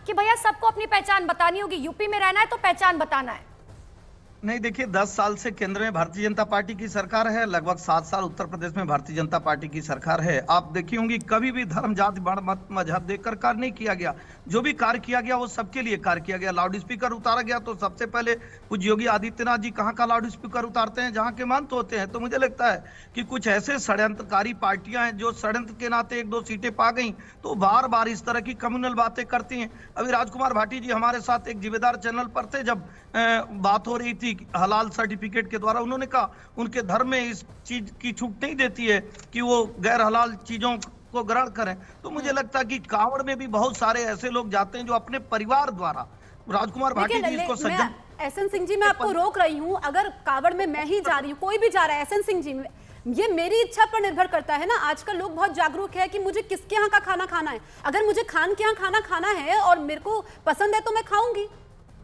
कि भैया सबको अपनी पहचान बतानी होगी, यूपी में रहना है तो पहचान बताना है? नहीं, देखिए 10 साल से केंद्र में भारतीय जनता पार्टी की सरकार है, लगभग 7 साल उत्तर प्रदेश में भारतीय जनता पार्टी की सरकार है। आप देखी होंगी कभी भी धर्म जाति वर्ण मत मजहब देखकर कार्य नहीं किया गया। जो भी कार्य किया गया वो सबके लिए कार्य किया गया। लाउड स्पीकर उतारा गया तो सबसे पहले पूज्य योगी आदित्यनाथ जी कहाँ का लाउड स्पीकर उतारते हैं? जहाँ के महंत होते हैं। तो मुझे लगता है कि कुछ ऐसे षड्यंत्रकारी पार्टियां हैं जो षड्यंत्र के नाते 1-2 सीटें पा गई तो बार बार इस तरह की कम्युनल बातें करती हैं। अभी राजकुमार भाटी जी हमारे साथ एक जिम्मेदार चैनल पर थे, जब बात हो रही थी हलाल सर्टिफिकेट के द्वारा, उन्होंने कहा उनके धर्म में इस चीज की छूट नहीं देती है कि वो गैर हलाल चीजों को ग्रहण करें। तो मुझे लगता है कि कांवड़ में भी बहुत सारे ऐसे लोग जाते हैं जो अपने परिवार द्वारा, राजकुमार भाटी जी इसको सज्जन। एसएन सिंह जी, मैं आपको रोक रही हूँ। अगर कांवड़ में मैं ही जा रही हूँ, कोई भी जा रहा है, एसएन सिंह जी, ये मेरी इच्छा पर निर्भर करता है ना। आजकल लोग बहुत जागरूक है कि मुझे किसके यहाँ का खाना खाना है। अगर मुझे खान के यहाँ खाना खाना है और मेरे को पसंद है तो मैं खाऊंगी।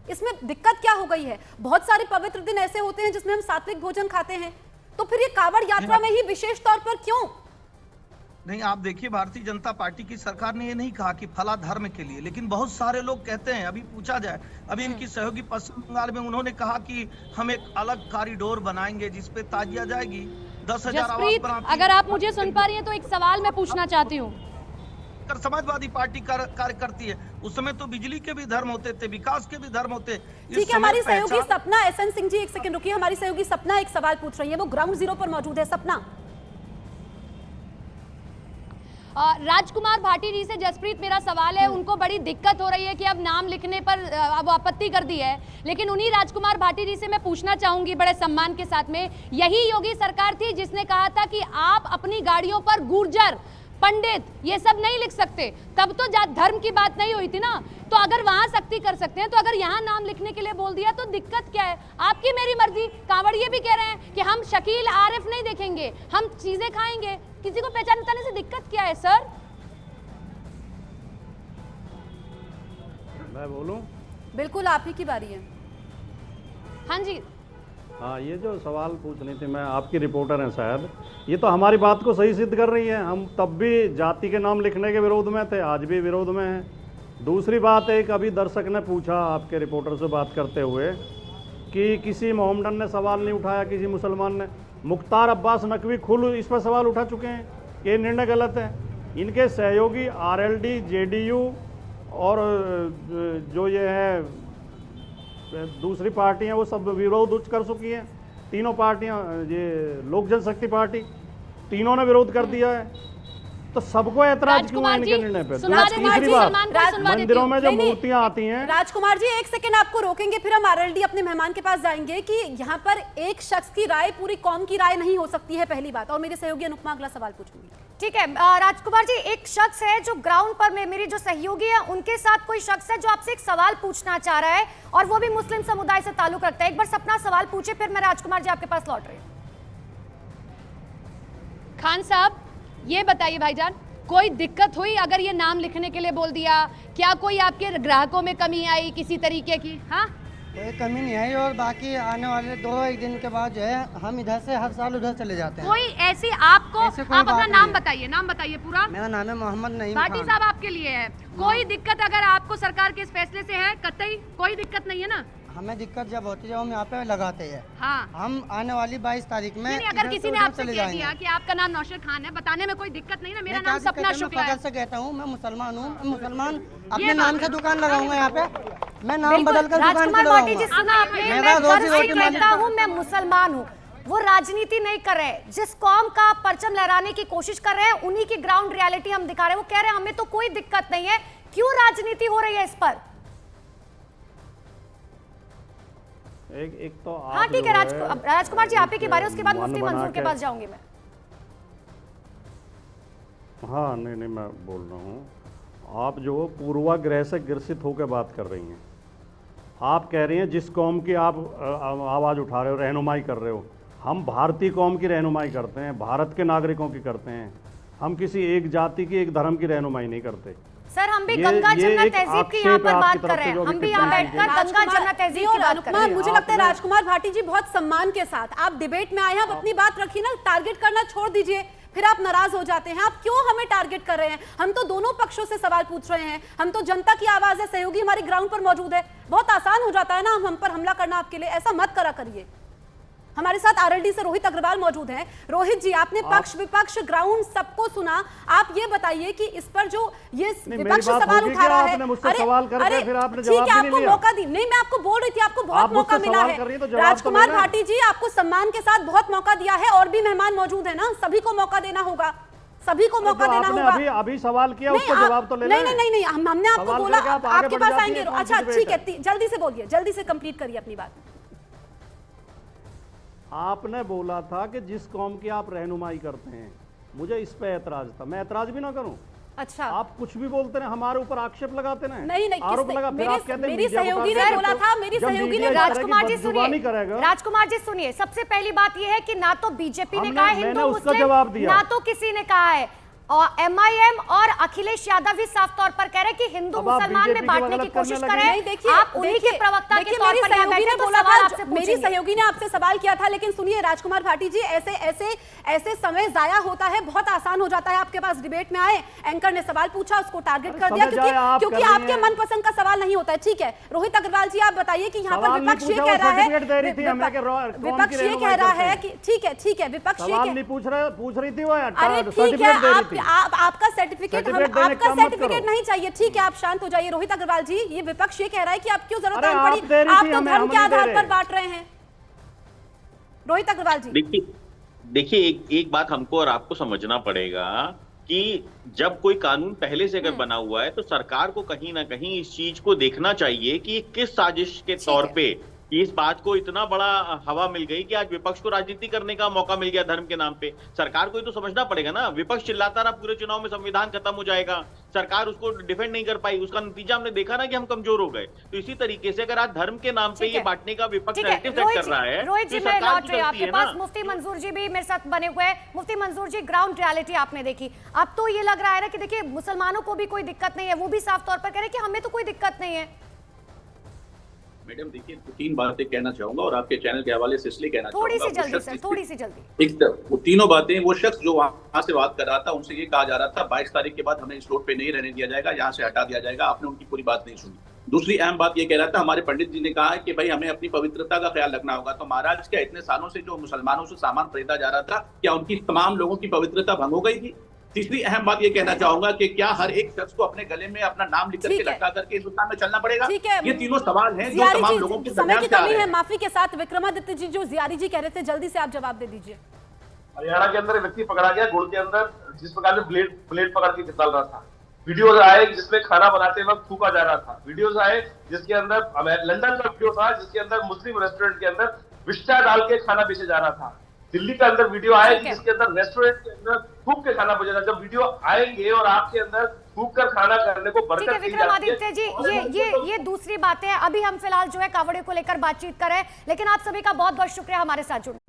इसमें दिक्कत क्या हो गई है? बहुत सारे पवित्र दिन ऐसे होते हैं जिसमें हम सात्विक भोजन खाते हैं, तो फिर ये कांवड़ यात्रा में ही विशेष तौर पर क्यों? नहीं, आप देखिए भारतीय जनता पार्टी की सरकार ने ये नहीं कहा कि फला धर्म के लिए, लेकिन बहुत सारे लोग कहते हैं। अभी पूछा जाए, अभी इनकी सहयोगी पश्चिम बंगाल में उन्होंने कहा कि हम एक अलग कॉरिडोर बनाएंगे जिसपे ताजिया जाएगी, 10,000 आवास बनाते। अगर आप मुझे सुन पा रही हैं तो एक सवाल मैं पूछना चाहती हूँ। समाजवादी पार्टी कार्य करती है, उस समय तो बिजली के भी धर्म होते थे, विकास के भी धर्म होते। ठीक है, हमारी सहयोगी सपना, एसएन सिंह जी एक सेकंड रुकिए, हमारी सहयोगी सपना एक सवाल पूछ रही है, वो ग्राउंड जीरो पर मौजूद है। सपना। राजकुमार भाटी जी से जसप्रीत मेरा सवाल है, उनको बड़ी दिक्कत हो रही है कि अब नाम लिखने पर अब आपत्ति कर दी है, लेकिन उन्हीं राजकुमार भाटी जी से मैं पूछना चाहूंगी बड़े सम्मान के साथ में, यही योगी सरकार थी जिसने कहा था कि आप अपनी गाड़ियों पर गुर्जर, पंडित ये सब नहीं लिख सकते, तब तो धर्म की बात नहीं हुई थी ना। तो अगर वहां सख्ती कर सकते हैं तो अगर यहाँ नाम लिखने के लिए बोल दिया तो दिक्कत क्या है? आपकी मेरी मर्जी। कांवड़िए भी कह रहे हैं कि हम शकील आरिफ नहीं देखेंगे, हम चीजें खाएंगे, किसी को पहचान बताने से दिक्कत क्या है? सर मैं बोलूं? बिल्कुल, आप ही की बारी है। हाँ जी। हाँ, ये जो सवाल पूछनी थी, मैं आपकी रिपोर्टर हैं शायद, ये तो हमारी बात को सही सिद्ध कर रही है। हम तब भी जाति के नाम लिखने के विरोध में थे, आज भी विरोध में हैं। दूसरी बात, एक अभी दर्शक ने पूछा आपके रिपोर्टर से बात करते हुए कि किसी मोहम्मदन ने सवाल नहीं उठाया, किसी मुसलमान ने। मुख्तार अब्बास नकवी खुद इस पर सवाल उठा चुके हैं कि ये निर्णय गलत है। इनके सहयोगी आरएलडी, जेडीयू और जो ये है दूसरी पार्टियां, वो सब विरोध उच्च कर चुकी हैं। तीनों पार्टियां, ये लोक जनशक्ति पार्टी, तीनों ने विरोध कर दिया है। तो सबको ऐतराज क्यों है इनके निर्णय पे? तीसरी बात, मंदिरों में जो मूर्तियां आती हैं। राजकुमार जी एक सेकंड आपको रोकेंगे, फिर हम आरएलडी अपने मेहमान के पास जाएंगे कि यहाँ पर एक शख्स की राय पूरी कौम की राय नहीं हो सकती है, पहली बात। और मेरे सहयोगी अनुपमा अगला सवाल पूछूंगी। ठीक है राजकुमार जी, एक शख्स है जो ग्राउंड पर में, मेरी जो सहयोगी है उनके साथ कोई शख्स है जो आपसे एक सवाल पूछना चाह रहा है और वो भी मुस्लिम समुदाय से ताल्लुक रखता है। एक बार सपना सवाल पूछे, फिर मैं राजकुमार जी आपके पास लौट रही हूँ। खान साहब ये बताइए भाईजान, कोई दिक्कत हुई अगर ये नाम लिखने के लिए बोल दिया? क्या कोई आपके ग्राहकों में कमी आई किसी तरीके की? हाँ, कोई कमी नहीं आई, और बाकी आने वाले 2-1 दिन के बाद जो है हम इधर से हर साल उधर चले जाते हैं। कोई ऐसी आपको, आप अपना नाम बताइए, नाम बताइए पूरा। मेरा नाम है मोहम्मद नईम भाटी खान। साहब आपके लिए है। कोई दिक्कत अगर आपको सरकार के इस फैसले से है? कतई कोई दिक्कत नहीं है ना? हमें दिक्कत जब होती है हम यहाँ पे लगाते हैं। हाँ, हम आने वाली 22 तारीख में अगर किसी ने आपसे कह दिया कि आपका नाम नौशद खान है, बताने में कोई दिक्कत नहीं ना? मेरा नाम सपना शुक्ला है। से कहता हूँ, मैं मुसलमान हूँ, मुसलमान अपने नाम से दुकान लगाऊंगा यहाँ पे, मैं नाम बदल कर दुकान लगाऊंगा। मैं मुसलमान हूँ, वो राजनीति नहीं कर रहे, जिस कौम का परचम लहराने की कोशिश कर रहे हैं उन्हीं की ग्राउंड रियलिटी हम दिखा रहे हैं। वो कह रहे हैं हमें तो कोई दिक्कत नहीं है, क्यों राजनीति हो रही है इस पर? एक तो हाँ ठीक है राजकुमार जी, आप ही की बारी, उसके बाद मुफ्ती मंजूर के पास जाऊंगी मैं। हाँ, नहीं, मैं बोल रहा हूँ, आप जो पूर्वाग्रह से ग्रसित होकर बात कर रही हैं। आप कह रही हैं जिस कौम की आप आवाज़ उठा रहे हो, रहनुमाई कर रहे हो, हम भारतीय कौम की रहनुमाई करते हैं, भारत के नागरिकों की करते हैं। हम किसी एक जाति की, एक धर्म की रहनुमाई नहीं करते। सर हम भी गंगा जमुना तहजीब की यहाँ पर बात कर रहे हैं, हम भी यहाँ बैठकर गंगा जमुना तहजीब की बात कर रहे हैं। मुझे लगता है राजकुमार भाटी जी बहुत सम्मान के साथ आप डिबेट में आए हैं, आप अपनी बात रखिए ना, टारगेट करना छोड़ दीजिए। फिर आप नाराज हो जाते हैं। आप क्यों हमें टारगेट कर रहे हैं? हम तो दोनों पक्षों से सवाल पूछ रहे हैं, हम तो जनता की आवाज है, सहयोगी हमारी ग्राउंड पर मौजूद है। बहुत आसान हो जाता है ना हम पर हमला करना आपके लिए, ऐसा मत करा करिए। हमारे साथ आरएलडी से रोहित अग्रवाल मौजूद हैं। रोहित जी, आपने पक्ष विपक्ष ग्राउंड सबको सुना, आप ये बताइए कि इस पर जो ये विपक्ष सवाल उठा रहा है, ठीक है आपको मौका दी, नहीं मैं आपको बोल रही थी आपको बहुत मौका मिला है। राजकुमार भाटी जी, आपको सम्मान के साथ बहुत मौका दिया है, और भी मेहमान मौजूद है ना, सभी को मौका देना होगा, सभी को मौका देना होगा। अभी सवाल किया, उसका जवाब तो ले लें। नहीं, हमने आपको बोला आपके पास आएंगे। अच्छा ठीक है, जल्दी से बोलिए, जल्दी से कंप्लीट करिए अपनी बात। आपने बोला था कि जिस कौम की आप रहनुमाई करते हैं, मुझे इस पे ऐतराज था, मैं ऐतराज भी ना करूं। अच्छा, आप कुछ भी बोलते हैं, हमारे ऊपर आक्षेप लगाते हैं। नहीं आरोप लगा, फिर आप कहते हैं मेरी सहयोगी ने बोला था, मेरी सहयोगी ने। राजकुमार जी सुनिए, राजकुमार जी सुनिए, सबसे पहली बात यह है कि ना तो बीजेपी ने कहा है हिंदू मुस्लिम, ना तो किसी ने कहा है, और एमआईएम और अखिलेश यादव भी साफ तौर पर कह रहे हैं कि हिंदू मुसलमान में बांटने की कोशिश कर रहे हैं। आप उन्हीं के प्रवक्ता के तौर पर यहाँ बैठे, तो सवाल आपसे पूछेंगे। मेरी सहयोगी ने आपसे सवाल किया था, लेकिन सुनिए राजकुमार भाटी जी, ऐसे समय जाया होता है, बहुत आसान हो जाता है आपके पास डिबेट में आए, एंकर ने सवाल पूछा, उसको टारगेट कर दिया, क्योंकि आपके मनपसंद का सवाल नहीं होता है। ठीक है रोहित अग्रवाल जी, आप बताइए कि यहाँ पर विपक्ष ये कह रहा है, विपक्ष ये कह रहा है कि ठीक है विपक्ष ये पूछ रही थी वो, अरे ठीक है, आपका सर्टिफिकेट नहीं चाहिए, ठीक है आप शांत हो जाइए। रोहित अग्रवाल जी, ये विपक्ष ये कह रहा है कि आप क्यों जरूरत पड़ी, आप तो धर्म के आधार पर बांट रहे हैं। रोहित अग्रवाल जी देखिए एक बात हमको और आपको समझना पड़ेगा कि जब कोई कानून पहले से अगर बना हुआ है, तो सरकार को कहीं ना कहीं इस चीज को देखना चाहिए कि किस साजिश के तौर पे इस बात को इतना बड़ा हवा मिल गई कि आज विपक्ष को राजनीति करने का मौका मिल गया धर्म के नाम पे। सरकार को ये तो समझना पड़ेगा ना, विपक्ष चिल्लाता रहा पूरे चुनाव में संविधान खत्म हो जाएगा, सरकार उसको डिफेंड नहीं कर पाई, उसका नतीजा हमने देखा ना कि हम कमजोर हो गए। तो इसी तरीके से अगर आज धर्म के नाम पे ये बांटने का विपक्ष नैरेटिव सेट कर रहा है, रोहित जी मैं लौट रही हूं आपके पास। मुफ्ती मंजूर जी भी मेरे साथ बने हुए हैं। मुफ्ती मंजूर जी, ग्राउंड रियलिटी आपने देखी, अब तो ये लग रहा है ना कि देखिए मुसलमानों को भी कोई दिक्कत नहीं है, वो भी साफ तौर पर कह रहे हैं कि हमें तो कोई दिक्कत नहीं है। मैडम देखिए, तीन बातें कहना चाहूंगा और आपके चैनल के हवाले से इसलिए कहना चाहूंगा, थोड़ी सी जल्दी। एक वो तीनों बातें, वो शख्स जो वहां से बात कर रहा था, उनसे ये कहा जा रहा था 22 तारीख के बाद हमें इस रोड पे नहीं रहने दिया जाएगा, यहाँ से हटा दिया जाएगा, आपने उनकी पूरी बात नहीं सुनी। दूसरी अहम बात ये कह रहा था, हमारे पंडित जी ने कहा है कि भाई हमें अपनी पवित्रता का ख्याल रखना होगा। तो महाराज, क्या इतने सालों से जो मुसलमानों से सामान खरीदा जा रहा था, क्या उनकी तमाम लोगों की पवित्रता भंग हो गई थी? तीसरी अहम बात ये कहना चाहूंगा कि क्या हर एक शख्स को अपने गले में अपना नाम लिख करके लटका करके हिंदुस्तान में चलना पड़ेगा? ये तीनों सवाल हैं जो तमाम लोगों के समय की कमी है, माफी के साथ। विक्रमादित्य जी, जो जियारी जी कह रहे थे, जल्दी से आप जवाब दे दीजिए। हरियाणा के अंदर व्यक्ति पकड़ा गया, गुड़ के अंदर जिस प्रकार से ब्लेड पकड़ के निकाल रहा था। वीडियोज आए जिसमें खाना बनाते वक्त थूका जा रहा था। वीडियोज आए जिसके अंदर लंदन का वीडियो था जिसके अंदर मुस्लिम रेस्टोरेंट के अंदर विस्टा डाल के खाना बेचे जा रहा था। दिल्ली के अंदर वीडियो आए जिसके अंदर रेस्टोरेंट के अंदर थूक के खाना बजा। जब वीडियो आएंगे और आपके अंदर थूक कर खाना करने को बरकत दी जाती है। विक्रमादित्य जी, ये दूसरी बात है। अभी हम फिलहाल जो है कावड़ियों को लेकर बातचीत कर रहे हैं, लेकिन आप सभी का बहुत बहुत शुक्रिया हमारे साथ जुड़ने